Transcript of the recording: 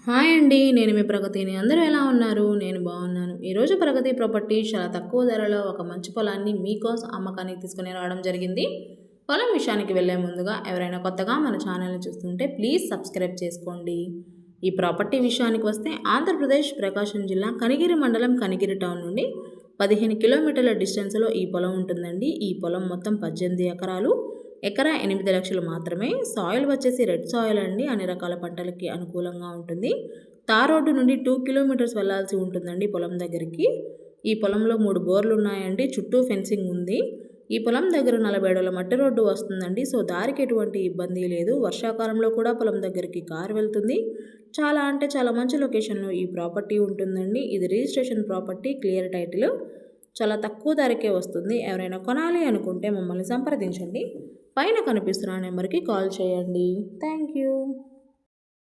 Hi అండి. నేను మీ ప్రగతిని. అందరూ ఎలా ఉన్నారు? నేను బాగున్నాను. ఈరోజు ప్రగతి ప్రాపర్టీస్ చాలా తక్కువ ధరలో ఒక మంచి పొలాన్ని మీకోసం అమ్మకానికి తీసుకొని రావడం జరిగింది. పొలం విషయానికి వెళ్ళే ముందుగా ఎవరైనా కొత్తగా మన ఛానల్ని చూస్తుంటే ప్లీజ్ సబ్స్క్రైబ్ చేసుకోండి. ఈ ప్రాపర్టీ విషయానికి వస్తే ఆంధ్రప్రదేశ్ ప్రకాశం జిల్లా కనిగిరి మండలం కనిగిరి టౌన్ నుండి 15 కిలోమీటర్ల డిస్టెన్స్లో ఈ పొలం ఉంటుందండి. ఈ పొలం మొత్తం 18 ఎకరాలు. ఎకరా 8 లక్షలు మాత్రమే. సాయిల్ వచ్చేసి రెడ్ సాయిల్ అండి. అన్ని రకాల పంటలకి అనుకూలంగా ఉంటుంది. తార్ రోడ్డు నుండి 2 కిలోమీటర్స్ వెళ్ళాల్సి ఉంటుందండి పొలం దగ్గరికి. ఈ పొలంలో 3 బోర్లు ఉన్నాయండి. చుట్టూ ఫెన్సింగ్ ఉంది. ఈ పొలం దగ్గర 40 అడుగుల మట్టి రోడ్డు వస్తుందండి. సో దారికి ఎటువంటి ఇబ్బంది లేదు. వర్షాకాలంలో కూడా పొలం దగ్గరికి కారు వెళ్తుంది. చాలా అంటే చాలా మంచి లొకేషన్లో ఈ ప్రాపర్టీ ఉంటుందండి. ఇది రిజిస్ట్రేషన్ ప్రాపర్టీ, క్లియర్ టైటిల్. చాలా తక్కువ ధరకే వస్తుంది. ఎవరైనా కొనాలి అనుకుంటే మమ్మల్ని సంప్రదించండి. పైన కనిపిస్తున్న నెంబర్కి కాల్ చేయండి. Thank you.